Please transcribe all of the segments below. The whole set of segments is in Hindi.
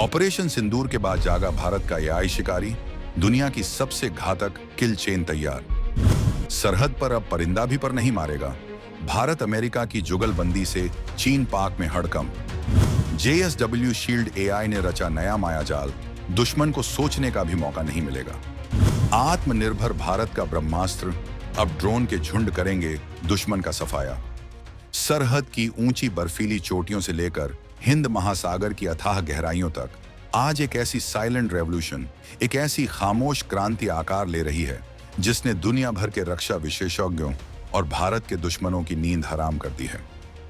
ऑपरेशन सिंदूर के बाद जागा भारत का एआई शिकारी, दुनिया की सबसे घातक किल चेन तैयार। सरहद पर अब परिंदा भी पर नहीं मारेगा। भारत अमेरिका की जुगलबंदी से चीन पाक में हड़कंप। JSW शील्ड एआई ने रचा नया मायाजाल, दुश्मन को सोचने का भी मौका नहीं मिलेगा। आत्मनिर्भर भारत का ब्रह्मास्त्र, अब ड्रोन के झुंड करेंगे दुश्मन का सफाया। सरहद की ऊंची बर्फीली चोटियों से लेकर हिंद महासागर की अथाह गहराइयों तक आज एक ऐसी साइलेंट रेवोल्यूशन, एक ऐसी खामोश क्रांति आकार ले रही है जिसने दुनिया भर के रक्षा विशेषज्ञों और भारत के दुश्मनों की नींद हराम कर दी है।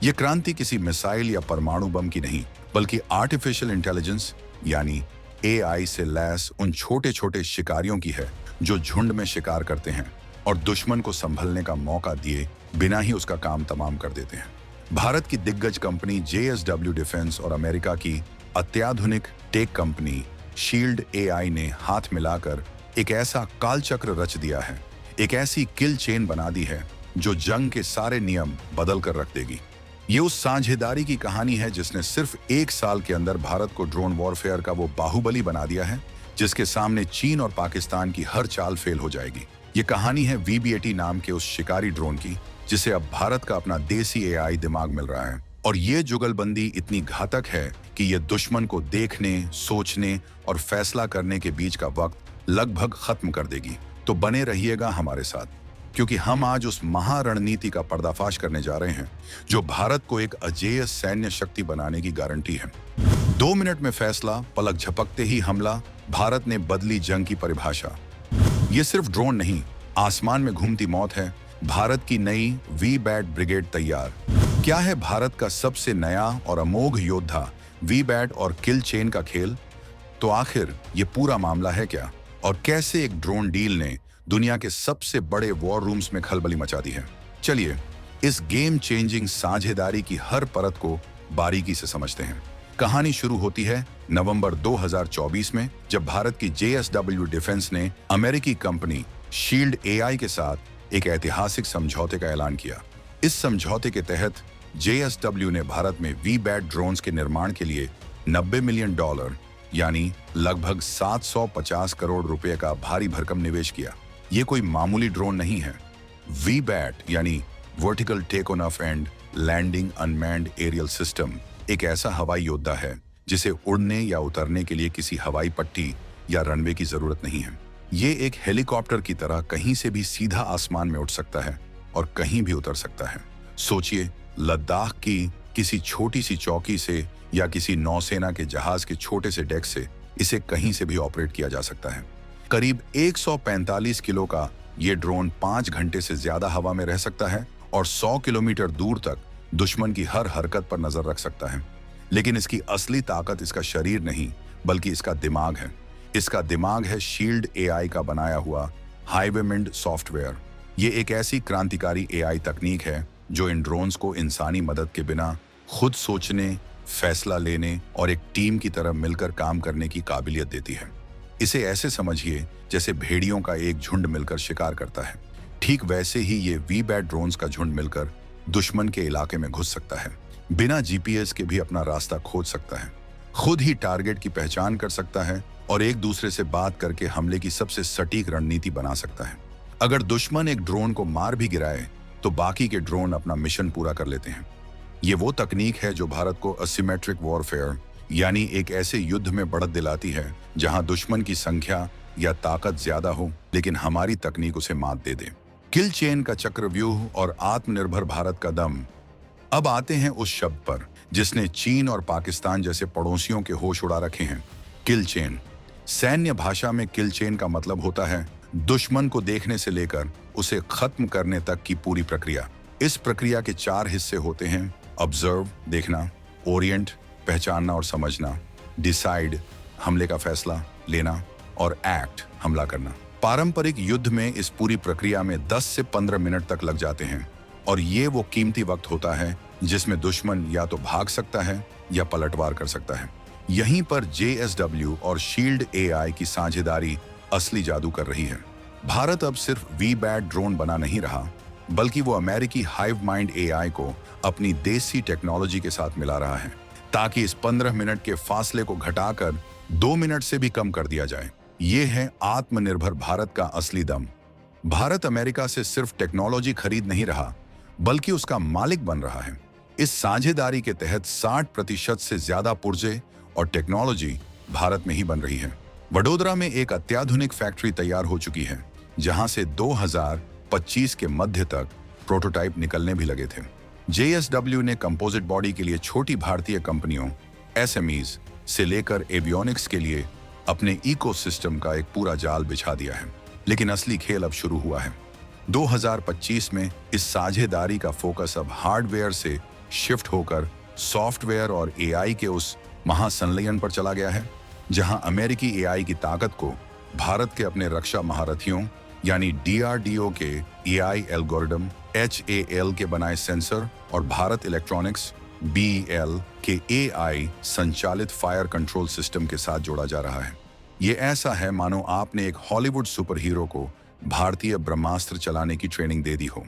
ये क्रांति किसी मिसाइल या परमाणु बम की नहीं, बल्कि आर्टिफिशियल इंटेलिजेंस यानी AI से लैस उन छोटे छोटे शिकारियों की है जो झुंड में शिकार करते हैं और दुश्मन को संभलने का मौका दिए बिना ही उसका काम तमाम कर देते हैं। भारत की दिग्गज कंपनी JSW डिफेंस और अमेरिका की अत्याधुनिक टेक कंपनी शील्ड AI ने हाथ मिलाकर एक ऐसा कालचक्र रच दिया है, एक ऐसी किल चेन बना दी है जो जंग के सारे नियम बदल कर रख देगी। ये उस साझेदारी की कहानी है जिसने सिर्फ 1 साल के अंदर भारत को ड्रोन वॉरफेयर का वो बाहुबली बना दिया है जिसके सामने चीन और पाकिस्तान की हर चाल फेल हो जाएगी। ये कहानी है VB-80 नाम के उस शिकारी ड्रोन की जिसे अब भारत का अपना देसी AI दिमाग मिल रहा है। और ये जुगलबंदी इतनी घातक है कि ये दुश्मन को देखने, सोचने और फैसला करने के बीच का वक्त लगभग खत्म कर देगी। तो बने रहिएगा हमारे साथ, क्योंकि हम आज उस महारणनीति का पर्दाफाश करने जा रहे हैं जो भारत को एक अजेय सैन्य शक्ति बनाने की गारंटी है। 2 मिनट में फैसला, पलक झपकते ही हमला, भारत ने बदली जंग की परिभाषा। ये सिर्फ ड्रोन नहीं, आसमान में घूमती मौत है। भारत की नई V-BAT ब्रिगेड तैयार। क्या है भारत का सबसे नया और अमोघ योद्धा V-BAT और किल चेन का खेल? तो आखिर ये पूरा मामला है क्या, और कैसे एक ड्रोन डील ने दुनिया के सबसे बड़े वॉर रूम्स में खलबली मचा दी है? चलिए इस गेम चेंजिंग साझेदारी की हर परत को बारीकी से समझते हैं। कहानी शुरू होती है नवंबर 2024 में, जब भारत की JSW डिफेंस ने अमेरिकी कंपनी शील्ड AI के साथ एक ऐतिहासिक समझौते का ऐलान किया। इस समझौते के तहत JSW ने भारत में V-BAT ड्रोन्स के निर्माण के लिए $90 मिलियन यानी लगभग 750 करोड़ रुपए का भारी भरकम निवेश किया। ये कोई मामूली ड्रोन नहीं है। V-BAT यानी vertical take off and landing unmanned aerial system एक ऐसा हवाई योद्धा है जिसे उड़ने या उतरने के लिए किसी हवाई पट्टी या रनवे की जरूरत नहीं है। ये एक हेलीकॉप्टर की तरह कहीं से भी सीधा आसमान में उठ सकता है और कहीं भी उतर सकता है। सोचिए, लद्दाख की किसी छोटी सी चौकी से या किसी नौसेना के जहाज के छोटे से डेक से इसे कहीं से भी ऑपरेट किया जा सकता है। करीब 145 किलो का ये ड्रोन 5 घंटे से ज्यादा हवा में रह सकता है और 100 किलोमीटर दूर तक दुश्मन की हर हरकत पर नजर रख सकता है। लेकिन इसकी असली ताकत इसका शरीर नहीं, बल्कि इसका दिमाग है। इसका दिमाग है शील्ड AI का बनाया हुआ हाईवेमिंड सॉफ्टवेयर। ये एक ऐसी क्रांतिकारी AI तकनीक है जो इन ड्रोन्स को इंसानी मदद के बिना खुद सोचने, फैसला लेने और एक टीम की तरह मिलकर काम करने की काबिलियत देती है। इसे ऐसे समझिए जैसे भेड़ियों का एक झुंड मिलकर शिकार करता है। ठीक वैसे ही ये V-BAT ड्रोन्स का झुंड मिलकर दुश्मन के इलाके में घुस सकता है। बिना GPS के भी अपना रास्ता खोज सकता है, खुद ही टारगेट की पहचान कर सकता है और एक दूसरे से बात करके हमले की सबसे सटीक रणनीति बना सकता है। अगर दुश्मन एक ड्रोन को मार भी गिराए तो बाकी के ड्रोन अपना मिशन पूरा कर लेते हैं। ये वो तकनीक है जो भारत को असिमेट्रिक वॉरफेयर यानी एक ऐसे युद्ध में बढ़त दिलाती है जहां दुश्मन की संख्या या ताकत ज्यादा हो लेकिन हमारी तकनीक उसे मात दे दे। किल चेन का चक्रव्यूह और आत्मनिर्भर भारत का दम। अब आते हैं उस शब्द पर जिसने चीन और पाकिस्तान जैसे पड़ोसियों के होश उड़ा रखे हैं, किल चेन। सैन्य भाषा में किल चेन का मतलब होता है दुश्मन को देखने से लेकर उसे खत्म करने तक की पूरी प्रक्रिया। इस प्रक्रिया के 4 हिस्से होते हैं: ऑब्जर्व देखना, ओरिएंट पहचानना और समझना, डिसाइड हमले का फैसला लेना और एक्ट हमला करना। पारंपरिक युद्ध में इस पूरी प्रक्रिया में 10 से 15 मिनट तक लग जाते हैं और ये वो कीमती वक्त होता है जिसमें दुश्मन या तो भाग सकता है या पलटवार कर सकता है। यहीं पर JSW और शील्ड AI की साझेदारी असली जादू कर रही है। भारत अब सिर्फ V-BAT ड्रोन बना नहीं रहा, बल्कि वो अमेरिकी हाइव माइंड AI को अपनी देसी टेक्नोलॉजी के साथ मिला रहा है। ताकि इस 15 मिनट के फासले को घटाकर 2 मिनट से भी कम कर दिया जाए। ये है आत्मनिर्भर भारत का असली दम। भारत अमेरिका से सिर्फ टेक्नोलॉजी खरीद नहीं रहा, बल्कि उसका मालिक बन रहा है। इस साझेदारी के तहत 60% से ज्यादा पुर्जे और टेक्नोलॉजी भारत में ही बन रही है। वडोदरा में एक अत्याधुनिक फैक्ट्री तैयार हो चुकी है, जहां से 2025 के मध्य तक प्रोटोटाइप निकलने भी लगे थे। JSW ने कंपोजिट बॉडी के लिए छोटी भारतीय कंपनियों SMEs से लेकर एवियोनिक्स के लिए अपने इकोसिस्टम का एक पूरा जाल बिछा दिया है। लेकिन असली खेल अब शुरू हुआ है। 2025 में इस साझेदारी का फोकस अब हार्डवेयर से शिफ्ट होकर सॉफ्टवेयर और AI के उस महासंलयन पर चला गया है, जहां अमेरिकी AI की ताकत को भारत के अपने रक्षा महारथियों यानी DRDO के AI एल्गोरिदम HAL के बनाए सेंसर और भारत इलेक्ट्रॉनिक्स BEL के AI संचालित फायर कंट्रोल सिस्टम के साथ जोड़ा जा रहा है। ये ऐसा है मानो आपने एक हॉलीवुड सुपर हीरो को भारतीय ब्रह्मास्त्र चलाने की ट्रेनिंग दे दी हो।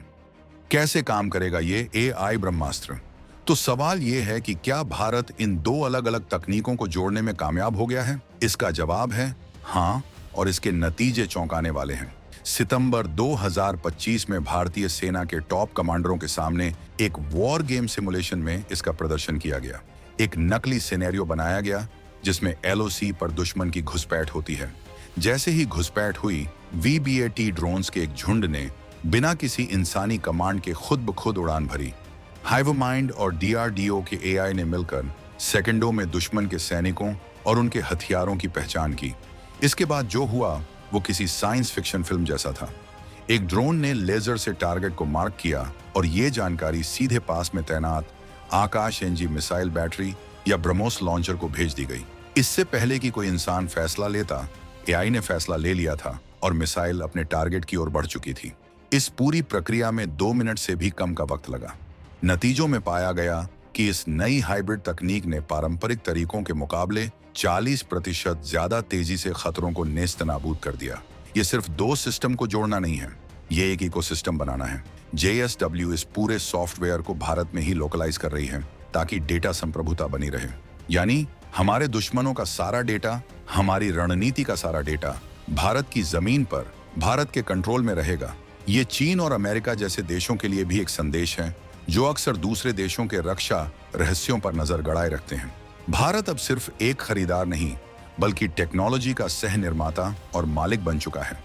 कैसे काम करेगा ये AI ब्रह्मास्त्र? तो सवाल ये है कि क्या भारत इन दो अलग अलग तकनीकों को जोड़ने में कामयाब हो गया है? इसका जवाब है हाँ, और इसके नतीजे चौंकाने वाले हैं। सितंबर 2025 में भारतीय सेना के टॉप कमांडरों के सामने एक वॉर गेम सिमुलेशन में इसका प्रदर्शन किया गया। एक नकली सिनेरियो बनाया गया जिसमें LOC पर दुश्मन की घुसपैठ होती है। जैसे ही घुसपैठ हुई, VBAT ड्रोन्स के एक झुंड ने बिना किसी इंसानी कमांड के खुद ब खुद उड़ान भरी। हाइवमाइंड और DRDO के AI ने मिलकर सेकंडों में दुश्मन के सैनिकों और उनके हथियारों की पहचान की। इसके बाद जो हुआ वो किसी साइंस फिक्शन फिल्म जैसा था। एक ड्रोन ने लेजर से टारगेट को मार्क किया और ये जानकारी सीधे पास में तैनात आकाश NG मिसाइल बैटरी या ब्रह्मोस लॉन्चर को भेज दी गई। इससे पहले कि कोई इंसान फैसला लेता, AI ने फैसला ले लिया था और मिसाइल अपने टारगेट की ओर बढ़ चुकी थी। इस पूरी प्रक्रिया में 2 मिनट से भी कम का वक्त लगा। नतीजों में पाया गया कि इस नई हाइब्रिड तकनीक ने पारंपरिक तरीकों के मुकाबले 40% ज्यादा तेजी से खतरों को नेस्तनाबूद कर दिया। ये सिर्फ 2 सिस्टम को जोड़ना नहीं है, ये एक इकोसिस्टम बनाना है। JSW इस पूरे सॉफ्टवेयर को भारत में ही लोकलाइज कर रही है ताकि डेटा संप्रभुता बनी रहे। यानी हमारे दुश्मनों का सारा डेटा, हमारी रणनीति का सारा डेटा भारत की जमीन पर भारत के कंट्रोल में रहेगा। ये चीन और अमेरिका जैसे देशों के लिए भी एक संदेश है, जो अक्सर दूसरे देशों के रक्षा रहस्यों पर नजर गड़ाए रखते हैं। भारत अब सिर्फ एक खरीदार नहीं, बल्कि टेक्नोलॉजी का सह निर्माता और मालिक बन चुका है।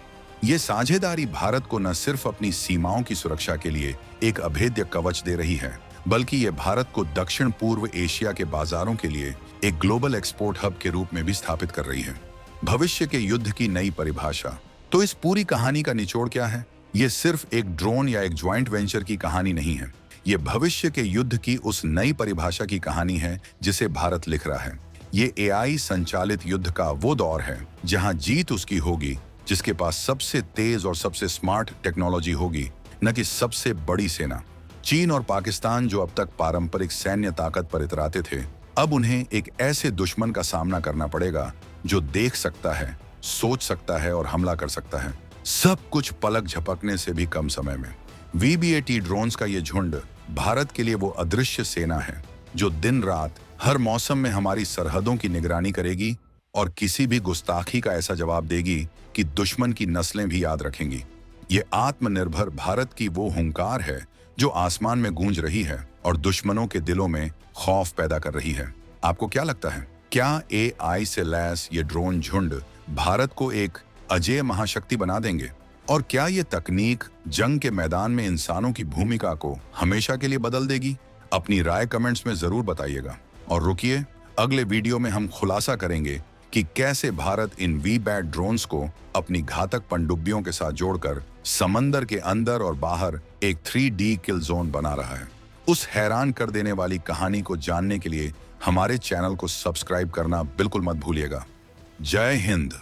ये साझेदारी भारत को न सिर्फ अपनी सीमाओं की सुरक्षा के लिए एक अभेद्य कवच दे रही है, बल्कि ये भारत को दक्षिण पूर्व एशिया के बाजारों के लिए एक ग्लोबल एक्सपोर्ट हब के रूप में भी स्थापित कर रही है। भविष्य के युद्ध की नई परिभाषा। तो इस पूरी कहानी का निचोड़ क्या है? ये सिर्फ एक ड्रोन या एक ज्वाइंट वेंचर की कहानी नहीं है। ये भविष्य के युद्ध की उस नई परिभाषा की कहानी है जिसे भारत लिख रहा है। ये AI संचालित युद्ध का वो दौर है जहां जीत उसकी होगी जिसके पास सबसे तेज और सबसे स्मार्ट टेक्नोलॉजी होगी, न कि सबसे बड़ी सेना। चीन और पाकिस्तान जो अब तक पारंपरिक सैन्य ताकत पर इतराते थे, अब उन्हें एक ऐसे दुश्मन का सामना करना पड़ेगा जो देख सकता है, सोच सकता है और हमला कर सकता है, सब कुछ पलक झपकने से भी कम समय में। VBAT ड्रोन्स का ये झुंड भारत के लिए वो अदृश्य सेना है जो दिन रात हर मौसम में हमारी सरहदों की निगरानी करेगी और किसी भी गुस्ताखी का ऐसा जवाब देगी कि दुश्मन की नस्लें भी याद रखेंगी। ये आत्मनिर्भर भारत की वो हुंकार है जो आसमान में गूंज रही है और दुश्मनों के दिलों में खौफ पैदा कर रही है। आपको क्या लगता है, क्या AI से लैस ये ड्रोन झुंड भारत को एक अजेय महाशक्ति बना देंगे? और क्या ये तकनीक जंग के मैदान में इंसानों की भूमिका को हमेशा के लिए बदल देगी? अपनी राय कमेंट्स में जरूर बताइएगा। और रुकिए, अगले वीडियो में हम खुलासा करेंगे कि कैसे भारत इन VBAT ड्रोन्स को अपनी घातक पनडुब्बियों के साथ जोड़कर समंदर के अंदर और बाहर एक 3D किल जोन बना रहा है। उस हैरान कर देने वाली कहानी को जानने के लिए हमारे चैनल को सब्सक्राइब करना बिल्कुल मत भूलिएगा। जय हिंद।